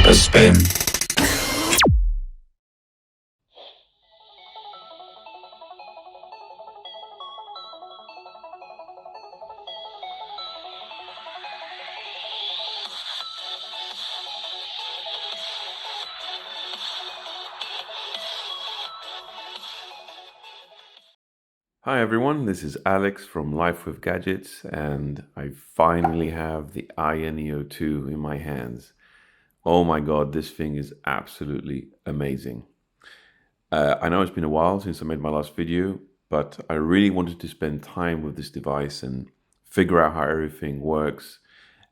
a spin. Hi everyone, this is Alex from Life with Gadgets, and I finally have the Ayaneo 2 in my hands. Oh my god, this thing is absolutely amazing. I know it's been a while since I made my last video, but I really wanted to spend time with this device and figure out how everything works.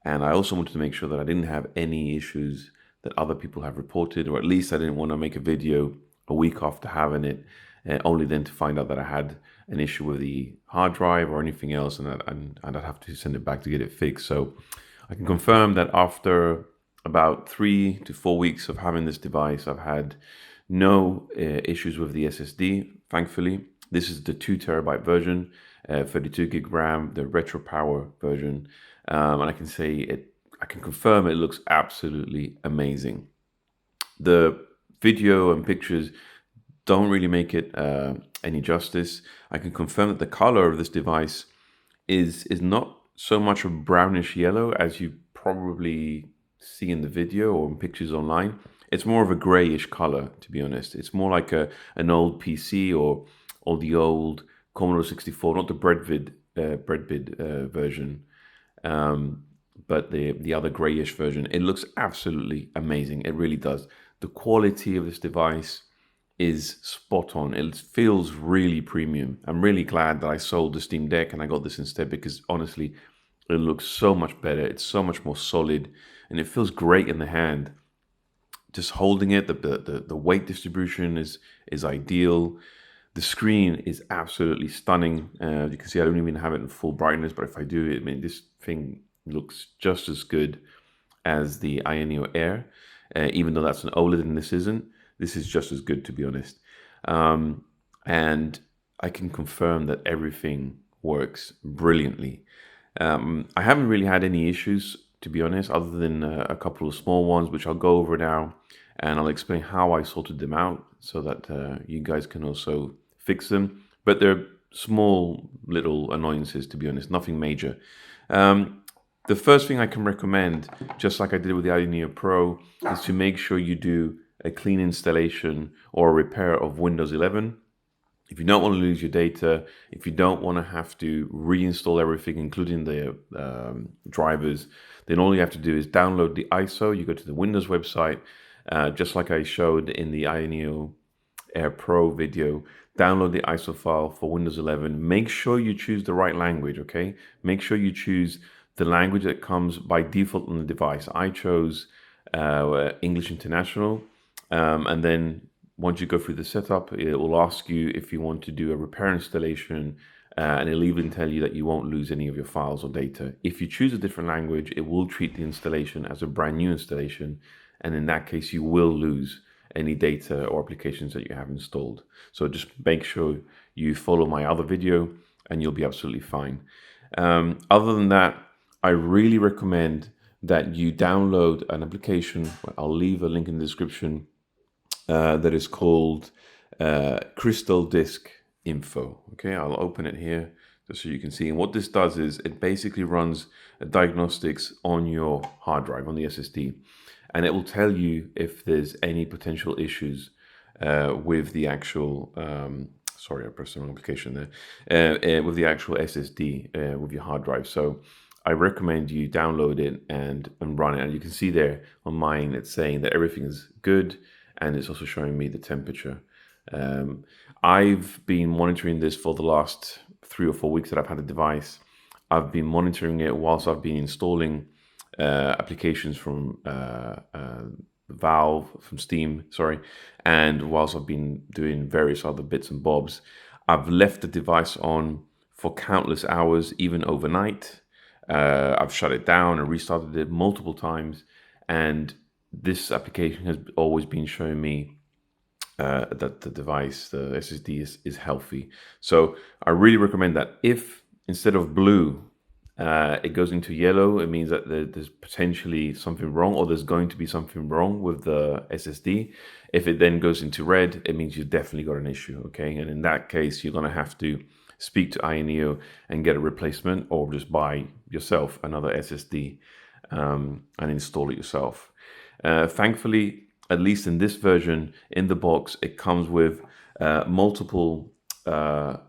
And I also wanted to make sure that I didn't have any issues that other people have reported, or at least I didn't want to make a video a week after having it, only then to find out that I had an issue with the hard drive or anything else, and I'd have to send it back to get it fixed. So I can confirm that after about 3 to 4 weeks of having this device, I've had no issues with the SSD, thankfully. This is the 2 TB version, 32 gig RAM, the retro power version. And I can say it, I can confirm it looks absolutely amazing. The video and pictures don't really make it any justice. I can confirm that the color of this device is not so much a brownish yellow as you probably see in the video or in pictures online. It's more of a grayish color, to be honest. It's more like an old PC or the old Commodore 64, not the breadbid version, but the other grayish version. It looks absolutely amazing. It really does. The quality of this device is spot on. It feels really premium. I'm really glad that I sold the Steam Deck and I got this instead, because honestly, it looks so much better. It's so much more solid and it feels great in the hand. Just holding it, the weight distribution is ideal. The screen is absolutely stunning. You can see I don't even have it in full brightness, but if I do, I mean, this thing looks just as good as the Ayaneo Air, even though that's an OLED and this isn't. This is just as good, to be honest. And I can confirm that everything works brilliantly. I haven't really had any issues, to be honest, other than a couple of small ones, which I'll go over now, and I'll explain how I sorted them out so that you guys can also fix them. But they're small little annoyances, to be honest, nothing major. The first thing I can recommend, just like I did with the Ayaneo Pro, is to make sure you do a clean installation or a repair of Windows 11. If you don't want to lose your data, if you don't want to have to reinstall everything, including the drivers, then all you have to do is download the ISO. You go to the Windows website, just like I showed in the Ayaneo Air Pro video. Download the ISO file for Windows 11. Make sure you choose the right language, okay? Make sure you choose the language that comes by default on the device. I chose English International, and then once you go through the setup, it will ask you if you want to do a repair installation, and it'll even tell you that you won't lose any of your files or data. If you choose a different language, it will treat the installation as a brand new installation, and in that case, you will lose any data or applications that you have installed. So just make sure you follow my other video, and you'll be absolutely fine. Other than that, I really recommend that you download an application. I'll leave a link in the description, that is called Crystal Disk Info. Okay, I'll open it here just so you can see. And what this does is it basically runs diagnostics on your hard drive, on the SSD, and it will tell you if there's any potential issues with the actual. Sorry, I pressed the wrong application there. With the actual SSD with your hard drive. So I recommend you download it and run it. And you can see there on mine, it's saying that everything is good, and it's also showing me the temperature. I've been monitoring this for the last 3 or 4 weeks that I've had the device. I've been monitoring it whilst I've been installing applications from Valve, from Steam, sorry, and whilst I've been doing various other bits and bobs. I've left the device on for countless hours, even overnight. I've shut it down and restarted it multiple times, and this application has always been showing me that the device, the SSD, is healthy. So I really recommend that if instead of blue It goes into yellow. It means that there's potentially something wrong, or there's going to be something wrong with the SSD. If it then goes into red, it means you've definitely got an issue, okay? And in that case, you're going to have to speak to Ayaneo and get a replacement, or just buy yourself another SSD and install it yourself. Thankfully, at least in this version, in the box, it comes with multiple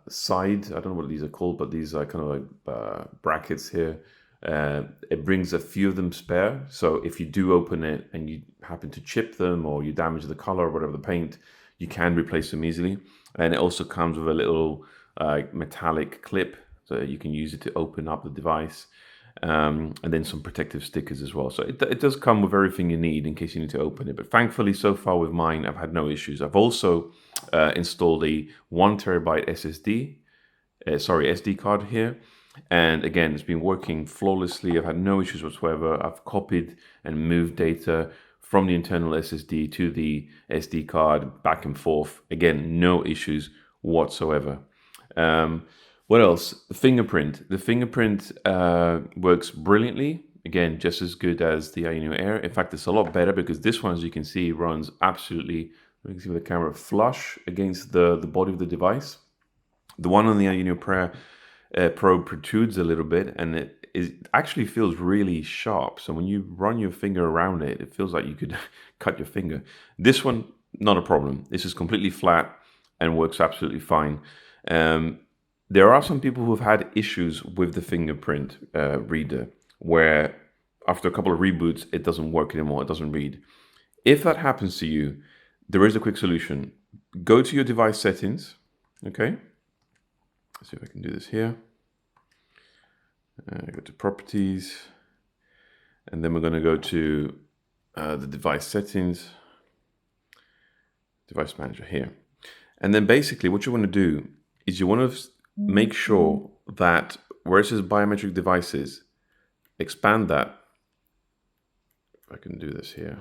side, I don't know what these are called, but these are kind of like brackets here. It brings a few of them spare, so if you do open it and you happen to chip them, or you damage the color or whatever, the paint, you can replace them easily. And it also comes with a little metallic clip, so you can use it to open up the device. And then some protective stickers as well. So it does come with everything you need in case you need to open it. But thankfully, so far with mine, I've had no issues. I've also installed a 1 TB SSD, SD card here. And again, it's been working flawlessly. I've had no issues whatsoever. I've copied and moved data from the internal SSD to the SD card, back and forth. Again, no issues whatsoever. What else? Fingerprint. The fingerprint works brilliantly. Again, just as good as the Ayaneo Air. In fact, it's a lot better because this one, as you can see, runs absolutely, you can see with the camera, flush against the body of the device. The one on the Ayaneo Pro protrudes a little bit, and it actually feels really sharp. So when you run your finger around it, it feels like you could cut your finger. This one, not a problem. This is completely flat and works absolutely fine. There are some people who have had issues with the fingerprint reader, where after a couple of reboots, it doesn't work anymore, it doesn't read. If that happens to you, there is a quick solution. Go to your device settings, okay? Let's see if I can do this here. Go to properties, and then we're going to go to the device settings, device manager here. And then basically what you want to do is you want to make sure that where it says biometric devices, expand that. If I can do this here.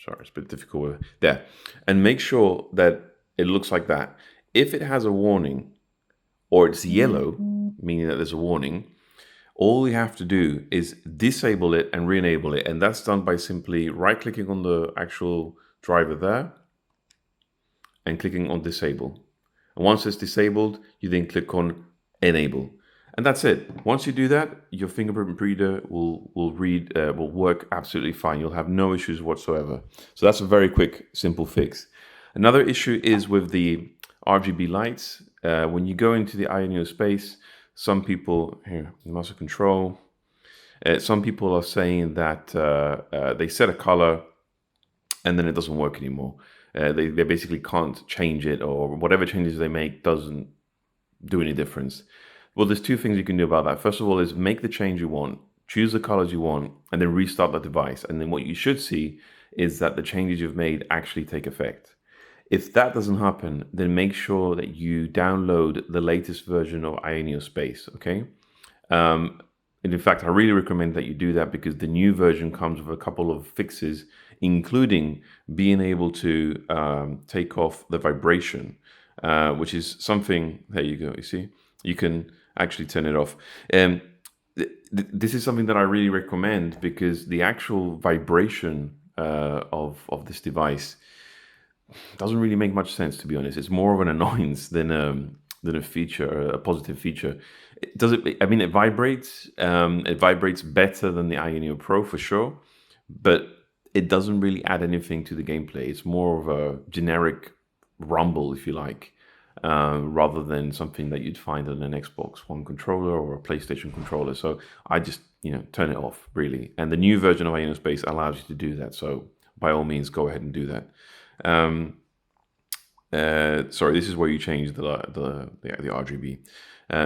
Sorry, it's a bit difficult. There. And make sure that it looks like that. If it has a warning, or it's yellow, meaning that there's a warning, all you have to do is disable it and re-enable it. And that's done by simply right-clicking on the actual driver there and clicking on disable. And once it's disabled, you then click on enable. And that's it. Once you do that, your fingerprint reader will work absolutely fine. You'll have no issues whatsoever. So that's a very quick, simple fix. Another issue is with the RGB lights. When you go into the Ayaneo space, some people, here, master control, some people are saying that they set a color and then it doesn't work anymore. They basically can't change it, or whatever changes they make doesn't do any difference. Well, there's two things you can do about that. First of all is make the change you want, choose the colors you want, and then restart the device. And then what you should see is that the changes you've made actually take effect. If that doesn't happen, then make sure that you download the latest version of Ayaneo Space, okay? And in fact, I really recommend that you do that because the new version comes with a couple of fixes, including being able to take off the vibration, which is something, there you go, you see? You can actually turn it off. This is something that I really recommend because the actual vibration of this device doesn't really make much sense, to be honest. It's more of an annoyance than a feature, a positive feature. I mean, it vibrates. It vibrates better than the Ayaneo Pro for sure, but it doesn't really add anything to the gameplay. It's more of a generic rumble, if you like, rather than something that you'd find on an Xbox One controller or a PlayStation controller. So I just, turn it off, really. And the new version of Ayaneo Space allows you to do that. So by all means, go ahead and do that. Sorry, this is where you change the RGB.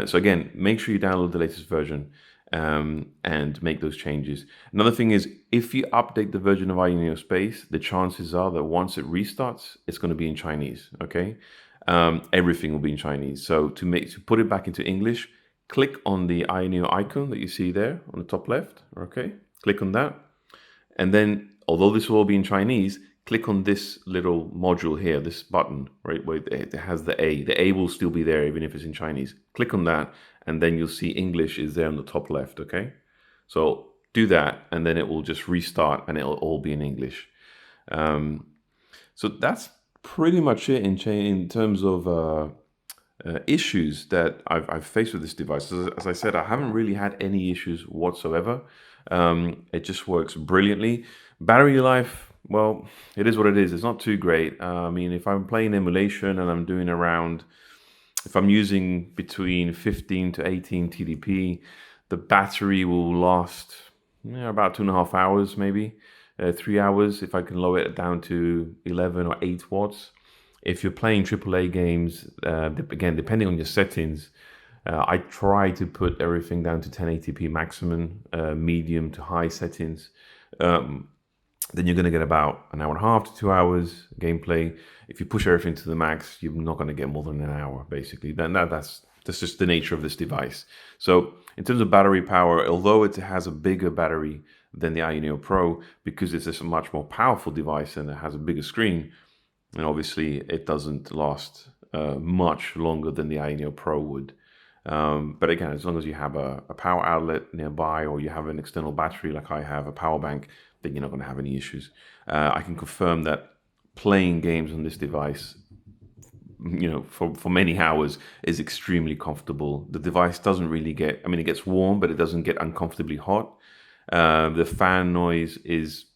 So again, make sure you download the latest version and make those changes. Another thing is, if you update the version of Ayaneo Space, the chances are that once it restarts, it's going to be in Chinese. Okay, everything will be in Chinese. So to put it back into English, click on the Ayaneo icon that you see there on the top left. Okay, click on that, and then although this will all be in Chinese, click on this little module here, this button, right, where it has the A. The A will still be there even if it's in Chinese. Click on that, and then you'll see English is there on the top left, okay? So do that, and then it will just restart, and it'll all be in English. So that's pretty much it in terms of issues that I've faced with this device. As I said, I haven't really had any issues whatsoever. It just works brilliantly. Battery life, well, it is what it is. It's not too great. I mean, if I'm playing emulation and I'm doing around, if I'm using between 15 to 18 TDP, the battery will last about 2.5 hours, maybe 3 hours, if I can lower it down to 11 or 8 watts. If you're playing AAA games, again, depending on your settings, I try to put everything down to 1080p maximum, medium to high settings. Then you're going to get about an hour and a half to 2 hours gameplay. If you push everything to the max, you're not going to get more than an hour, basically. That's just the nature of this device. So in terms of battery power, although it has a bigger battery than the Ayaneo Pro, because it's a much more powerful device and it has a bigger screen, and obviously it doesn't last much longer than the Ayaneo Pro would. But again, as long as you have a power outlet nearby, or you have an external battery like I have, a power bank, then you're not going to have any issues. I can confirm that playing games on this device, for many hours is extremely comfortable. The device doesn't really get, I mean, it gets warm, but it doesn't get uncomfortably hot. The fan noise is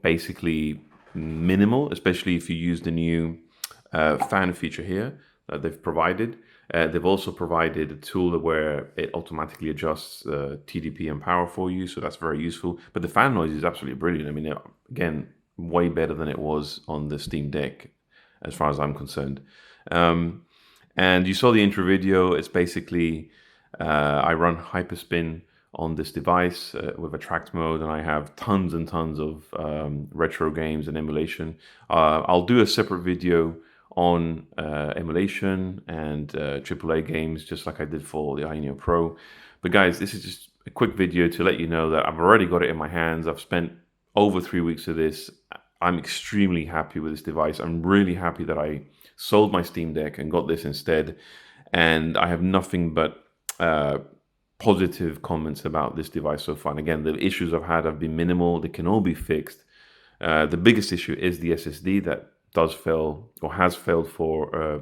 basically minimal, especially if you use the new fan feature here that they've provided. They've also provided a tool where it automatically adjusts TDP and power for you, so that's very useful. But the fan noise is absolutely brilliant. I mean, again, way better than it was on the Steam Deck, as far as I'm concerned. And you saw the intro video. It's basically, I run Hyperspin on this device with a tracked mode, and I have tons and tons of retro games and emulation. I'll do a separate video on emulation and AAA games, just like I did for the Ayaneo Pro. But guys, this is just a quick video to let you know that I've already got it in my hands. I've spent over 3 weeks of this. I'm extremely happy with this device. I'm really happy that I sold my Steam Deck and got this instead. And I have nothing but positive comments about this device so far. And again, the issues I've had have been minimal. They can all be fixed. The biggest issue is the SSD that does fail, or has failed for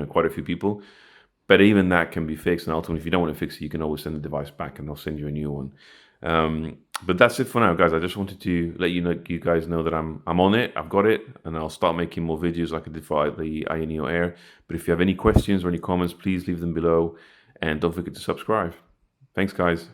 quite a few people. But even that can be fixed, and ultimately, if you don't want to fix it, you can always send the device back and they'll send you a new one. But that's it for now, guys. I just wanted to let you guys know that I'm on it. I've got it, and I'll start making more videos like I did for the Ayaneo Air. But if you have any questions or any comments, please leave them below, and don't forget to subscribe. Thanks, guys.